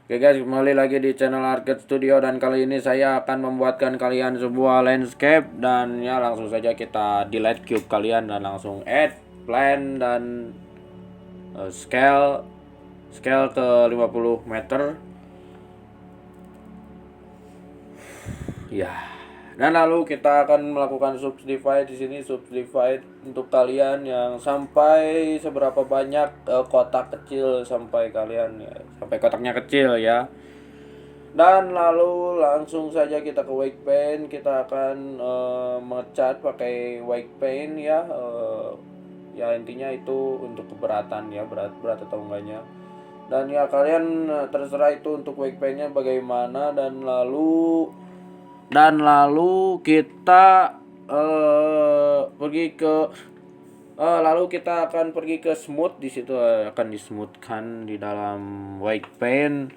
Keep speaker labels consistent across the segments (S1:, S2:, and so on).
S1: Oke guys, kembali lagi di channel Arcade Studio, dan kali ini saya akan membuatkan kalian sebuah landscape. Dan ya langsung saja kita delete cube kalian dan langsung add plan dan scale ke 50 meter ya. Dan lalu kita akan melakukan subdivide di sini, subdivide untuk kalian yang sampai seberapa banyak kotak kecil sampai kalian ya, sampai kotaknya kecil ya. Dan lalu langsung saja kita ke white paint, kita akan mengecat pakai white paint ya. Ya intinya itu untuk keberatan ya, berat atau enggaknya. Dan ya kalian terserah itu untuk white paintnya bagaimana. Dan lalu kita lalu kita akan pergi ke smooth. Di situ akan dismoothkan di dalam white paint.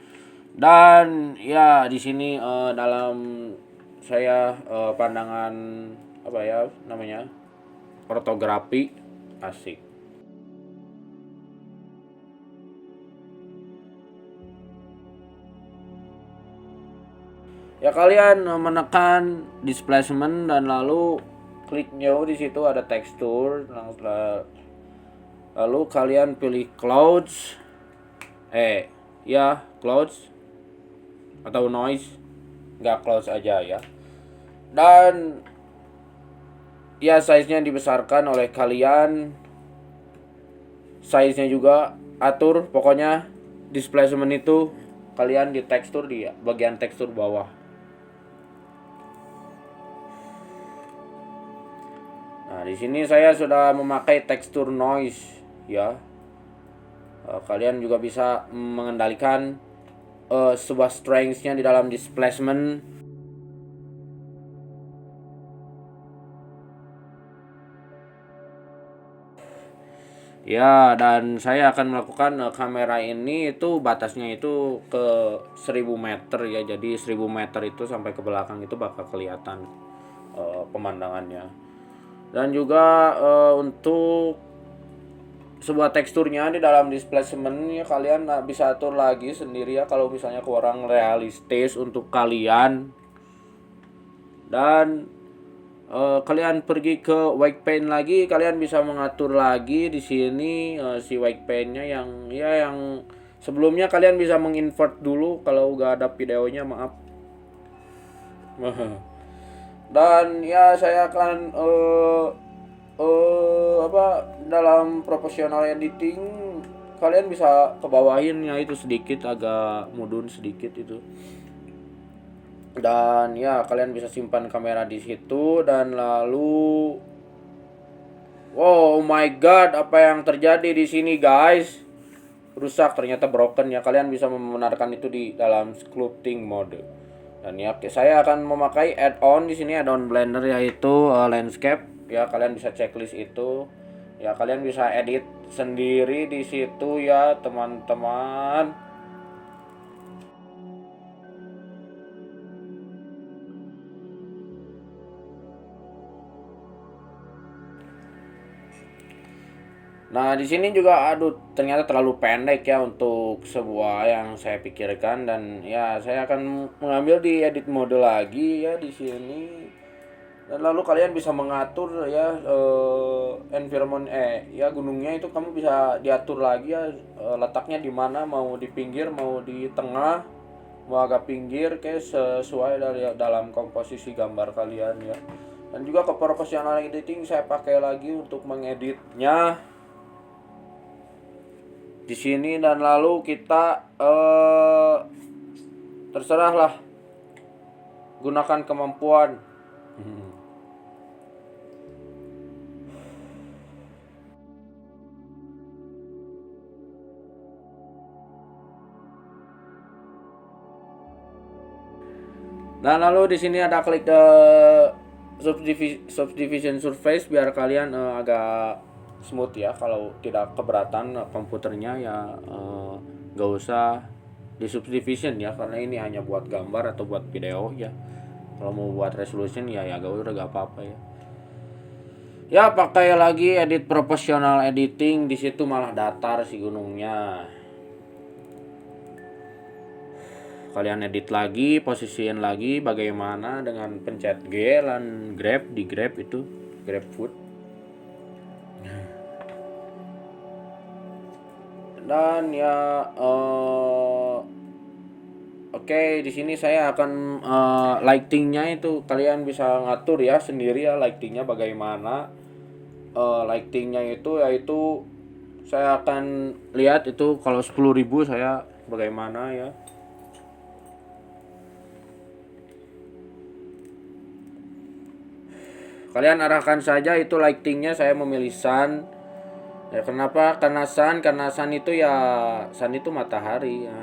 S1: Dan ya di sini dalam saya pandangan apa ya namanya, ortografi asik. Ya kalian menekan displacement dan lalu klik new. Di situ ada tekstur. Lalu kalian pilih clouds. Clouds atau noise. Enggak, clouds aja ya. Dan ya size-nya dibesarkan oleh kalian. Size-nya juga atur. Pokoknya displacement itu kalian di tekstur, di bagian tekstur bawah. Nah, di sini saya sudah memakai tekstur noise ya. Kalian juga bisa mengendalikan sebuah strength-nya di dalam displacement. Ya, dan saya akan melakukan kamera ini itu batasnya itu ke 1000 meter ya. Jadi 1000 meter itu sampai ke belakang itu bakal kelihatan pemandangannya. Dan juga untuk sebuah teksturnya di dalam displacement ya, kalian bisa atur lagi sendiri ya kalau misalnya kurang realistis untuk kalian. Dan kalian pergi ke white paint lagi, kalian bisa mengatur lagi di sini si white paintnya yang sebelumnya kalian bisa menginvert dulu kalau nggak ada videonya, maaf. Dan ya saya akan dalam professional editing kalian bisa kebawahin ya itu sedikit, agak mudun sedikit itu. Dan ya kalian bisa simpan kamera di situ. Dan lalu oh my god, apa yang terjadi di sini guys? Rusak, ternyata broken ya. Kalian bisa membenarkan itu di dalam sculpting mode. Dan ya saya akan memakai add-on di sini, add-on Blender yaitu landscape ya. Kalian bisa checklist itu ya, kalian bisa edit sendiri di situ ya teman-teman. Nah, di sini juga ternyata terlalu pendek ya untuk sebuah yang saya pikirkan. Dan ya saya akan mengambil di edit mode lagi ya di sini. Dan lalu kalian bisa mengatur ya environment ya gunungnya itu kamu bisa diatur lagi ya, letaknya di mana, mau di pinggir, mau di tengah, mau agak pinggir, kayak sesuai dari dalam komposisi gambar kalian ya. Dan juga ke professional editing saya pakai lagi untuk mengeditnya di sini. Dan lalu kita terserahlah gunakan kemampuan. Dan lalu di sini ada klik subdivision surface biar kalian agak smooth ya. Kalau tidak keberatan komputernya ya gak usah di subdivision ya, karena ini hanya buat gambar atau buat video ya. Kalau mau buat resolution ya gak apa-apa ya. Ya pakai lagi edit professional editing, di situ malah datar si gunungnya. kalian edit lagi, posisiin lagi bagaimana dengan pencet G dan grab di grab itu grab food. Dan ya oke, di sini saya akan lightingnya itu kalian bisa ngatur ya sendiri ya lightingnya bagaimana. Lightingnya itu yaitu saya akan lihat itu kalau 10.000 saya bagaimana ya. Kalian arahkan saja itu lightingnya, saya memilih sun. Ya kenapa? Karena sun itu ya sun itu matahari ya.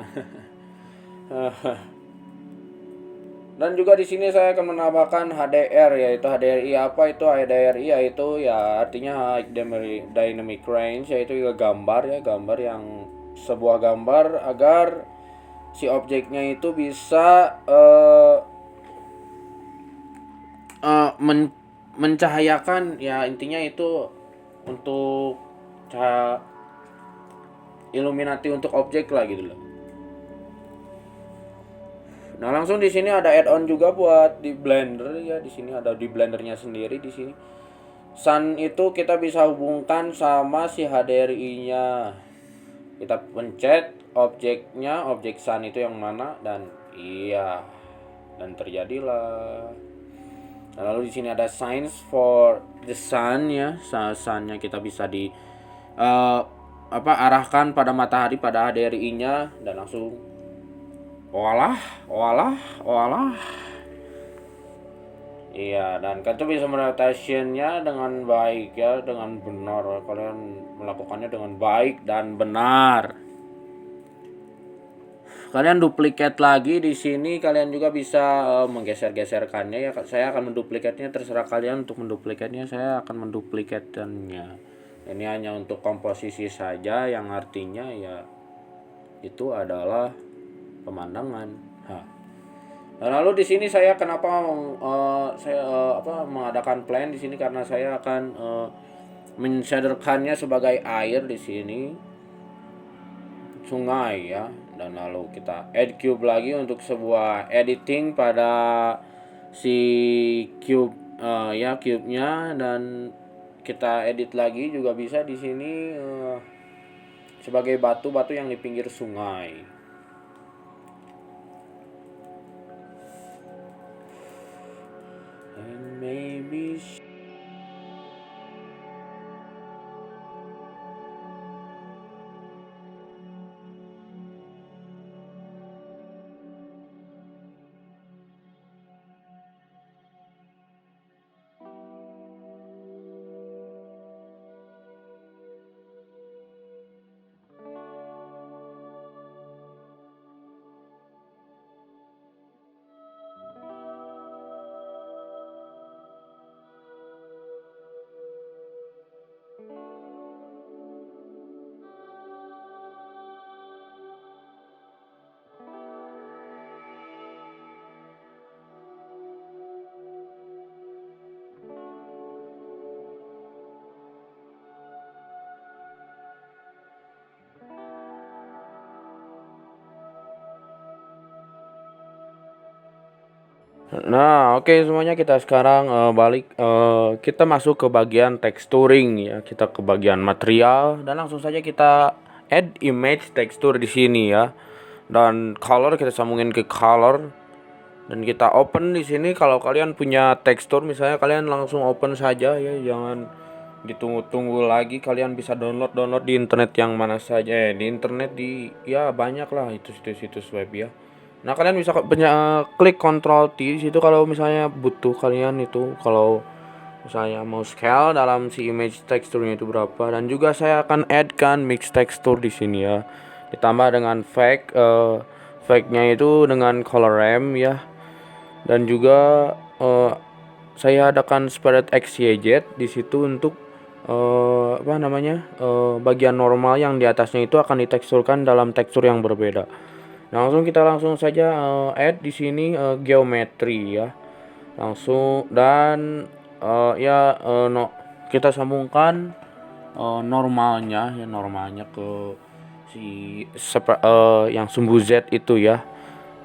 S1: Dan juga di sini saya akan menambahkan HDR, yaitu HDRI. Apa itu HDRI? Yaitu ya artinya High Dynamic Range, yaitu gambar ya, gambar yang sebuah gambar agar si objeknya itu bisa mencahayakan ya, intinya itu untuk cahaya illuminati untuk objek lah gitu loh. Nah, langsung di sini ada add-on juga buat di Blender ya. Di sini ada di Blendernya sendiri di sini. Sun itu kita bisa hubungkan sama si HDRI-nya. Kita pencet objeknya, objek sun itu yang mana dan iya. Dan terjadilah. Nah, lalu di sini ada signs for the sun ya. Sun-nya kita bisa di arahkan pada matahari pada HDRI-nya dan langsung oalah. Iya, dan kalian tuh bisa merotationnya dengan baik ya, dengan benar. Kalian melakukannya dengan baik dan benar. Kalian duplikat lagi di sini, kalian juga bisa menggeser-geserkannya ya. Saya akan menduplikatnya, terserah kalian untuk menduplikatnya. Saya akan menduplikatkannya. Ini hanya untuk komposisi saja, yang artinya ya itu adalah pemandangan. Nah, lalu di sini saya kenapa mengadakan plan di sini, karena saya akan menshaderkannya sebagai air di sini, sungai ya. Dan lalu kita add cube lagi untuk sebuah editing pada si cube cube-nya, dan kita edit lagi juga bisa di sini sebagai batu-batu yang di pinggir sungai. And maybe Nah, oke semuanya, kita sekarang balik kita masuk ke bagian texturing ya. Kita ke bagian material dan langsung saja kita add image texture di sini ya. Dan color kita sambungin ke color dan kita open di sini. Kalau kalian punya tekstur misalnya, kalian langsung open saja ya, jangan ditunggu-tunggu lagi. Kalian bisa download di internet yang mana saja di internet ya banyak lah itu situs-situs web ya. Nah, kalian bisa klik Ctrl T di situ kalau misalnya butuh kalian itu, kalau misalnya mau scale dalam si image teksturnya itu berapa. Dan juga saya akan add kan mix tekstur di sini ya. Ditambah dengan fake-nya itu dengan color ramp ya. Dan juga saya adakan spread XYZ di situ untuk bagian normal yang di atasnya itu akan diteksturkan dalam tekstur yang berbeda. Nah, kita langsung saja add di sini geometri ya. Langsung dan kita sambungkan normalnya ke si yang sumbu Z itu ya.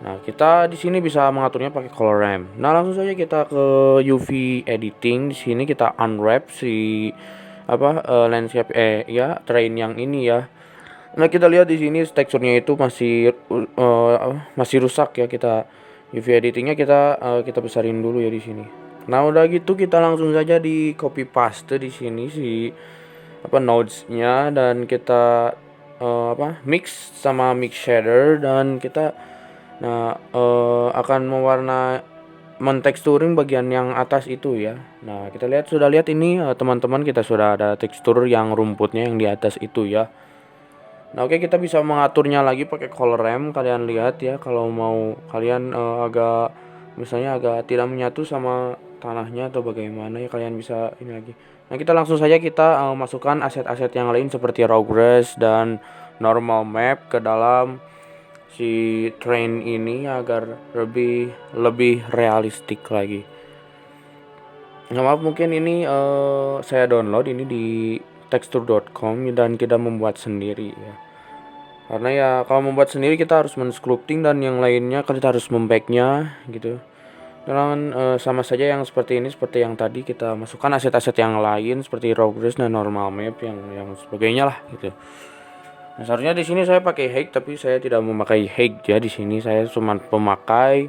S1: Nah, kita di sini bisa mengaturnya pakai color ramp. Nah, langsung saja kita ke UV editing. Di sini kita unwrap si landscape ya terrain yang ini ya. Nah, kita lihat di sini teksturnya itu masih rusak ya. Kita UV editingnya kita besarin dulu ya di sini. Nah, udah gitu kita langsung saja di copy paste di sini si nodes-nya, dan kita mix sama mix shader, dan kita akan menteksturing bagian yang atas itu ya. Nah, kita sudah lihat ini teman-teman, kita sudah ada tekstur yang rumputnya yang di atas itu ya. Nah, oke, kita bisa mengaturnya lagi pakai color ramp. Kalian lihat ya, kalau mau kalian misalnya agak tidak menyatu sama tanahnya atau bagaimana ya, kalian bisa ini lagi. Nah, kita langsung saja kita masukkan aset-aset yang lain seperti raw grass dan normal map ke dalam si train ini agar lebih realistik lagi. Nah, maaf, mungkin ini saya download ini di texture.com dan kita membuat sendiri ya. Karena ya kalau membuat sendiri kita harus men-sculpting dan yang lainnya kita harus membacknya gitu. Dan sama saja yang seperti ini, seperti yang tadi kita masukkan aset-aset yang lain seperti raw grass dan normal map yang sebagainya lah gitu. Nah, seharusnya di sini saya pakai hake, tapi saya tidak memakai hake ya. Di sini saya cuma memakai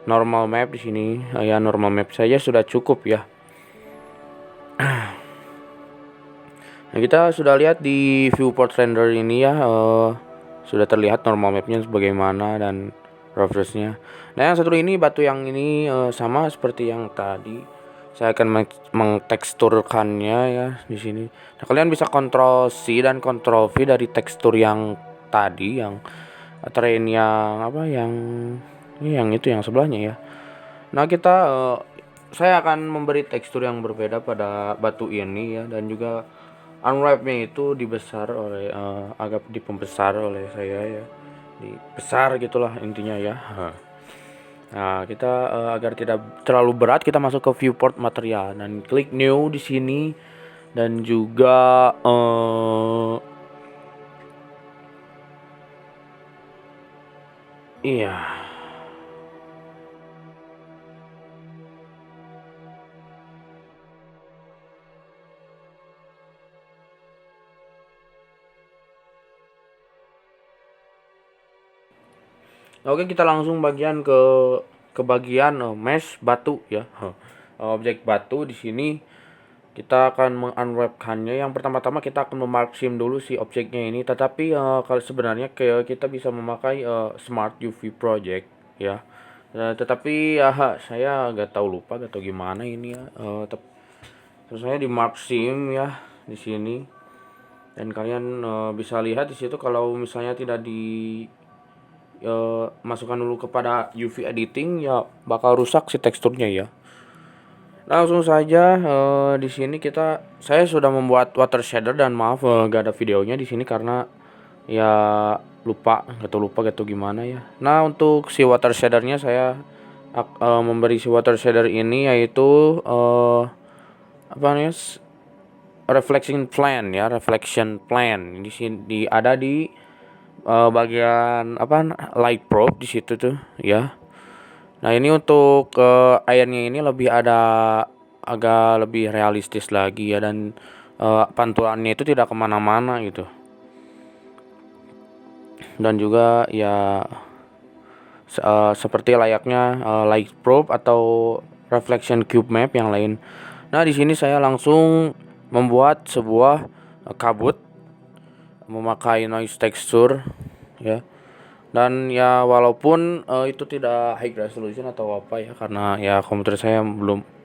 S1: normal map di sini. Ya, normal map saja sudah cukup ya. Nah, kita sudah lihat di viewport render ini ya, sudah terlihat normal mapnya sebagaimana dan reference-nya. Nah, yang satu ini batu yang ini sama seperti yang tadi. Saya akan mengteksturkannya ya di sini. Nah, kalian bisa Ctrl C dan Ctrl V dari tekstur yang tadi, yang terrain yang itu yang sebelahnya ya. Nah, saya akan memberi tekstur yang berbeda pada batu ini ya, dan juga unwrap-nya itu agak dipembesar oleh saya ya. Dibesar gitulah intinya ya. Nah, kita agar tidak terlalu berat, kita masuk ke viewport material dan klik new di sini, dan juga iya. Oke, kita langsung ke bagian mesh batu ya. Objek batu di sini kita akan mengunwrapkannya. Yang pertama-tama kita akan memarksim dulu si objeknya ini. Tetapi kalau sebenarnya kita bisa memakai Smart UV Project ya. Tetapi saya nggak tahu, lupa atau gimana ini ya. Terus saya di marksim ya di sini. Dan kalian bisa lihat di situ kalau misalnya tidak masukkan dulu kepada UV editing ya, bakal rusak si teksturnya ya. Langsung saja di sini saya sudah membuat water shader, dan maaf gak ada videonya di sini karena ya lupa gitu gimana ya. Nah, untuk si water shadernya saya memberi si water shader ini yaitu reflection plan di sini ada di bagian light probe di situ tuh ya. Nah, ini untuk airnya ini agak lebih realistis lagi ya, dan pantulannya itu tidak kemana-mana gitu. Dan juga ya seperti layaknya light probe atau reflection cube map yang lain. Nah, di sini saya langsung membuat sebuah kabut memakai noise texture ya. Dan ya walaupun itu tidak high resolution atau apa ya, karena ya komputer saya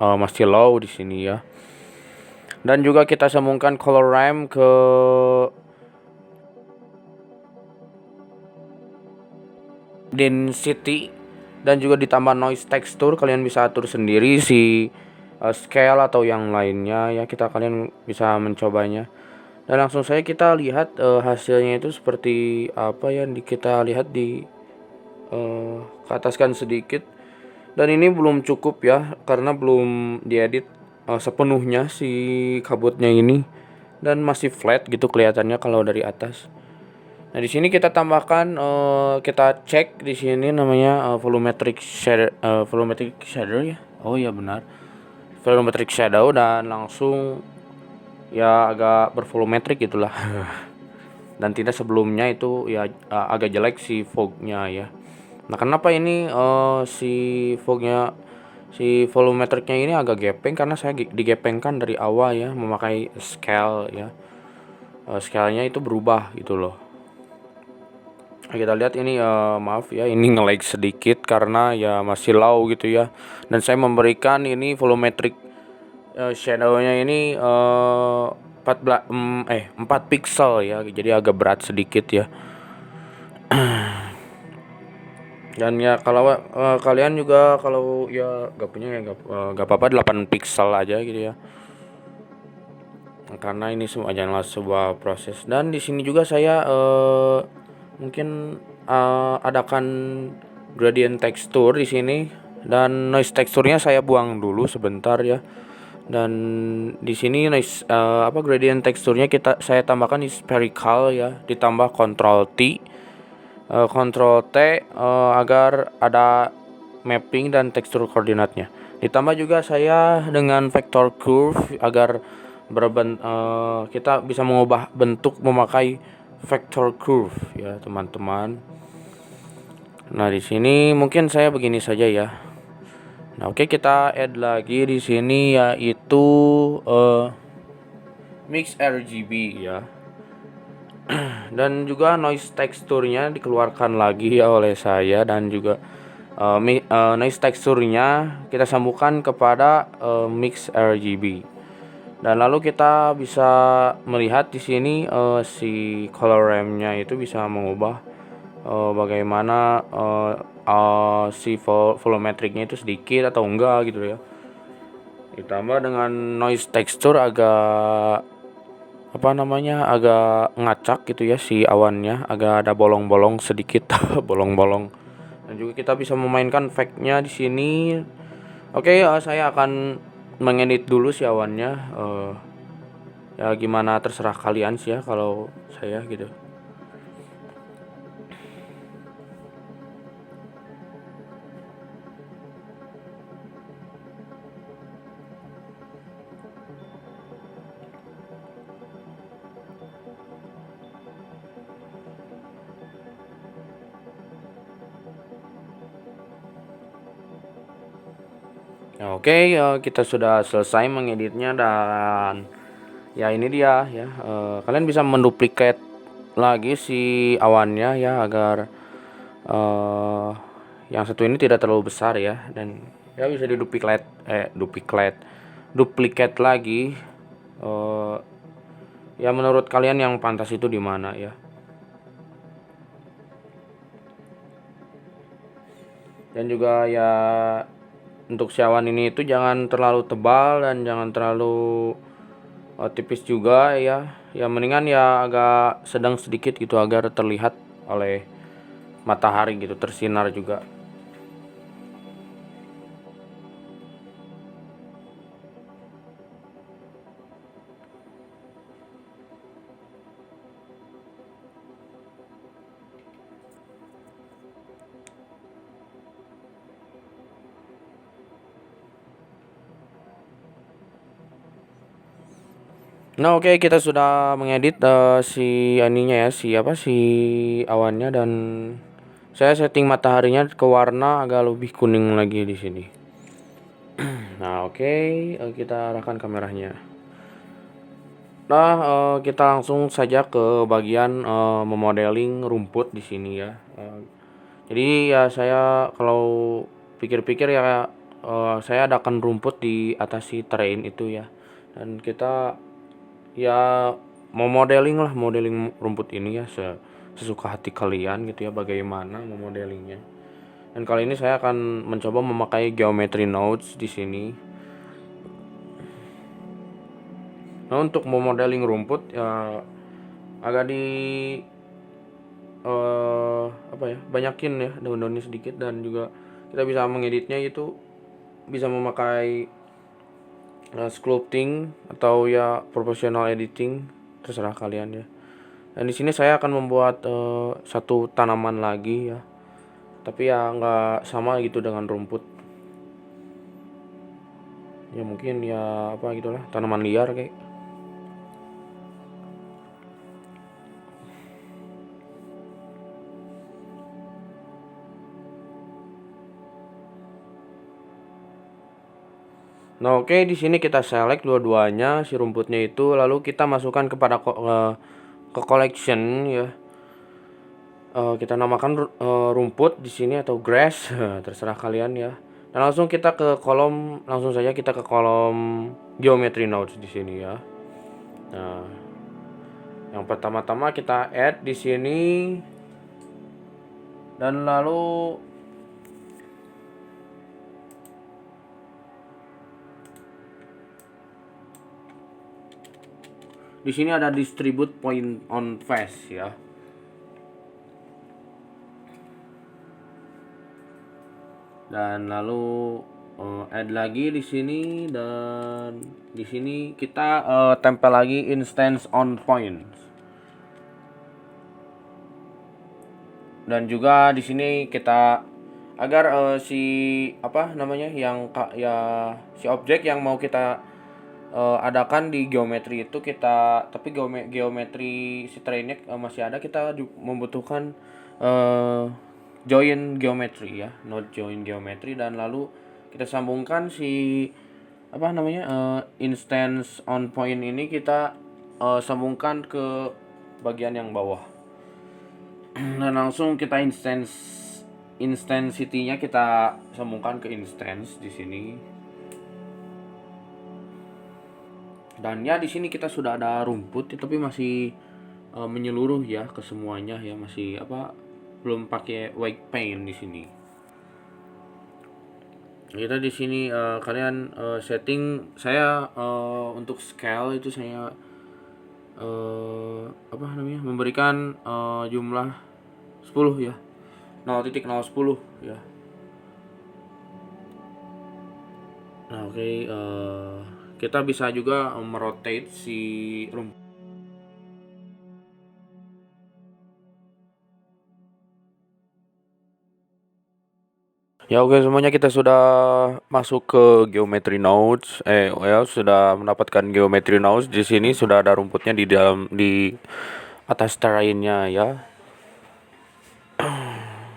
S1: masih low di sini ya. Dan juga kita sambungkan color ramp ke density, dan juga ditambah noise texture. Kalian bisa atur sendiri si scale atau yang lainnya ya, kalian bisa mencobanya. Dan langsung saja kita lihat hasilnya itu seperti apa ya. Kita lihat ke ataskan sedikit. Dan ini belum cukup ya, karena belum diedit sepenuhnya si kabutnya ini, dan masih flat gitu kelihatannya kalau dari atas. Nah, di sini kita tambahkan kita cek di sini namanya volumetric shadow ya. Oh iya benar. Volumetric shadow dan langsung ya agak bervolumetrik gitulah. Dan tidak sebelumnya itu ya agak jelek si fognya ya. Nah, kenapa ini si volumetriknya ini agak gepeng karena saya digepengkan dari awal ya memakai scale ya. Scale-nya itu berubah gitu loh. Nah, kita lihat ini maaf ya ini nge-lag sedikit karena ya masih low gitu ya. Dan saya memberikan ini volumetric shadow-nya ini 4 pixel ya. Jadi agak berat sedikit ya. Dan ya kalau kalian juga kalau ya gak punya ya gak apa-apa 8 pixel aja gitu ya. Karena ini semua adalah sebuah proses. Dan di sini juga saya mungkin adakan gradient tekstur di sini dan noise teksturnya saya buang dulu sebentar ya. Dan di sini noise gradient teksturnya saya tambahkan di spherical ya, ditambah Ctrl T, Ctrl T agar ada mapping dan tekstur koordinatnya. Ditambah juga saya dengan vector curve agar kita bisa mengubah bentuk memakai vector curve ya teman-teman. Nah, di sini mungkin saya begini saja ya. Nah, oke, kita add lagi di sini yaitu mix RGB ya. Dan juga noise teksturnya dikeluarkan lagi ya oleh saya dan juga noise teksturnya kita sambungkan kepada mix RGB. Dan lalu kita bisa melihat di sini si color ramp-nya itu bisa mengubah bagaimana si volumetriknya itu sedikit atau enggak gitu ya. Ditambah dengan noise texture agak agak ngacak gitu ya si awannya, agak ada bolong-bolong sedikit bolong-bolong. Dan juga kita bisa memainkan fake-nya di sini. Oke, saya akan mengedit dulu si awannya. Ya gimana terserah kalian sih ya kalau saya gitu. Nah, oke, kita sudah selesai mengeditnya dan ya ini dia ya. Kalian bisa menduplikat lagi si awannya ya agar yang satu ini tidak terlalu besar ya, dan ya bisa duplikat lagi. Ya menurut kalian yang pantas itu di mana ya. Dan juga ya untuk si awan ini itu jangan terlalu tebal dan jangan terlalu tipis juga ya. Ya mendingan ya agak sedang sedikit gitu agar terlihat oleh matahari gitu, tersinar juga. Nah, oke, kita sudah mengedit si aninya ya, si awannya, dan saya setting mataharinya ke warna agak lebih kuning lagi di sini. Nah, oke, kita arahkan kameranya. Nah, kita langsung saja ke bagian memodeling rumput di sini ya. Jadi ya saya kalau pikir-pikir ya saya adakan rumput di atas si terrain itu ya. Dan kita ya mau modeling rumput ini ya sesuka hati kalian gitu ya, bagaimana memodelingnya. Dan kali ini saya akan mencoba memakai geometry nodes di sini. Nah, untuk memodeling rumput ya agak banyakin ya daun-daunnya sedikit, dan juga kita bisa mengeditnya itu bisa memakai sculpting atau ya proportional editing, terserah kalian ya. Dan di sini saya akan membuat satu tanaman lagi ya, tapi ya nggak sama gitu dengan rumput. Ya mungkin ya apa gitulah, tanaman liar kayak. Nah, oke, di sini kita select dua-duanya si rumputnya itu, lalu kita masukkan kepada ke collection ya. Kita namakan rumput di sini atau grass, terserah kalian ya. Dan langsung saja kita ke kolom geometry nodes di sini ya. Nah, yang pertama-tama kita add di sini, dan lalu di sini ada distribute point on face ya. Dan lalu add lagi di sini, dan di sini kita tempel lagi instance on point. Dan juga di sini kita agar si apa namanya si objek yang mau kita adakan di geometri itu tapi geometri si trainnya masih ada, kita membutuhkan join geometri ya, node join geometri, dan lalu kita sambungkan si apa namanya instance on point ini, kita sambungkan ke bagian yang bawah. Dan langsung kita intensity-nya kita sambungkan ke instance di sini. Dan ya di sini kita sudah ada rumput tapi masih menyeluruh ya ke semuanya ya, masih belum pakai white paint di sini. Kita di sini kalian setting, saya untuk scale itu saya memberikan jumlah 10 ya, 0.010 ya. Nah, oke, kita bisa juga merotate si rumput. Ya oke, semuanya kita sudah masuk ke geometry nodes. Sudah mendapatkan geometry nodes. Di sini sudah ada rumputnya di atas terrainnya ya.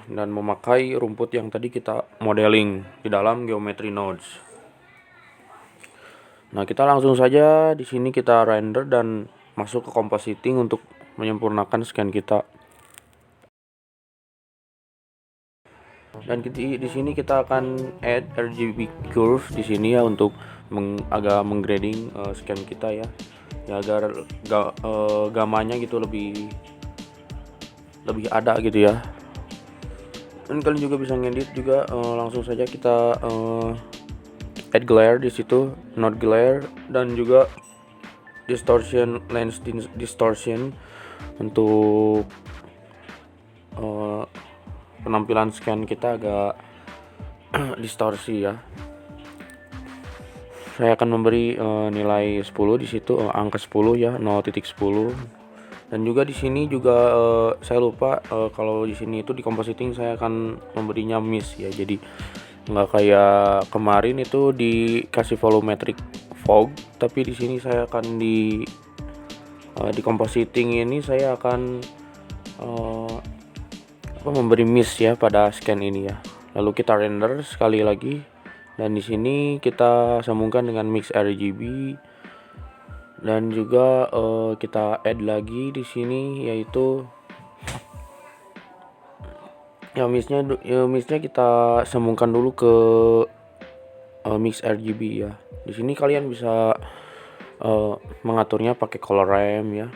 S1: Dan memakai rumput yang tadi kita modeling di dalam geometry nodes. Nah, kita langsung saja di sini kita render dan masuk ke compositing untuk menyempurnakan scan kita. Dan di sini kita akan add RGB curve di sini ya, untuk agak menggrading scan kita ya agar gamanya gitu lebih ada gitu ya. Dan kalian juga bisa ngedit juga, langsung saja kita add glare di situ, node glare, dan juga distortion, lens distortion untuk penampilan scan kita agak distorsi ya. Saya akan memberi nilai 10 di situ, angka 10 ya, 0.10. Dan juga di sini juga saya lupa kalau di sini itu di compositing saya akan memberinya mist ya. Jadi nggak kayak kemarin itu dikasih volumetric fog, tapi di sini saya akan di compositing ini saya akan memberi mist ya pada scan ini ya. Lalu kita render sekali lagi, dan di sini kita sambungkan dengan mix RGB, dan juga kita add lagi di sini yaitu mixnya kita sambungkan dulu ke mix RGB ya. Di sini kalian bisa mengaturnya pakai color ramp ya.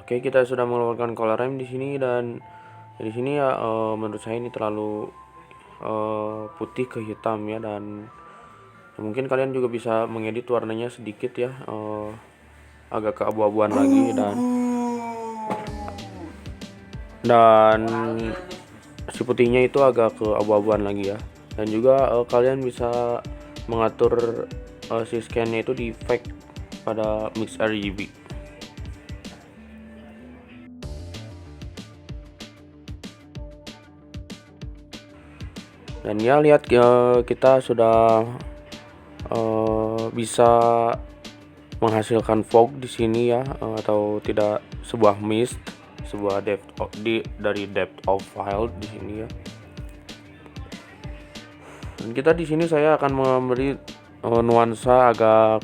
S1: Oke, kita sudah mengeluarkan color ramp di sini, dan di sini ya menurut saya ini terlalu putih ke hitam ya, dan mungkin kalian juga bisa mengedit warnanya sedikit ya, agak keabu-abuan lagi, dan si si putihnya itu agak ke abu-abuan lagi ya. Dan juga kalian bisa mengatur si scan-nya itu di fake pada mix RGB. Dan ya lihat kita sudah bisa menghasilkan fog di sini ya, atau tidak sebuah mist, sebuah dari depth of file di sini ya. Dan kita di sini saya akan memberi nuansa agak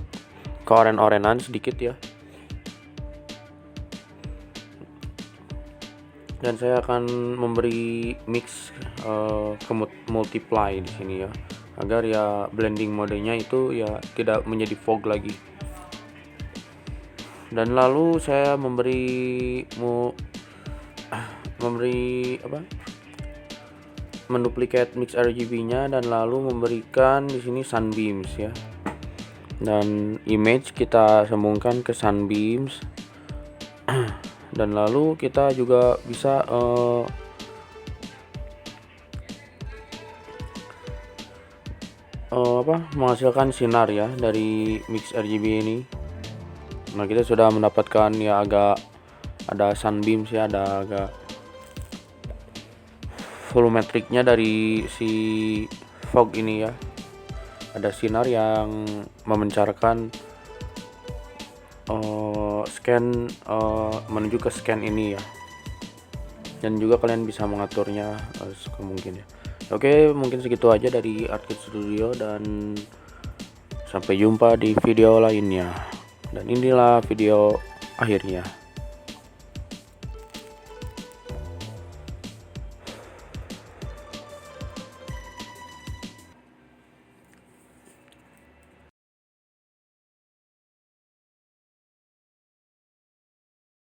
S1: keoren-orenan sedikit ya. Dan saya akan memberi mix ke multiply di sini ya, agar ya blending modenya itu ya tidak menjadi fog lagi. Dan lalu saya menduplikat mix RGB-nya, dan lalu memberikan di sini sunbeams ya. Dan image kita sambungkan ke sunbeams. Dan lalu kita juga bisa menghasilkan sinar ya dari mix RGB ini. Nah, kita sudah mendapatkan ya agak ada sunbeams ya, ada agak volumetriknya dari si fog ini ya. Ada sinar yang memancarkan scan menuju ke scan ini ya. Dan juga kalian bisa mengaturnya mungkin ya. Oke, mungkin segitu aja dari Artkit Studio, dan sampai jumpa di video lainnya. Dan inilah video akhirnya.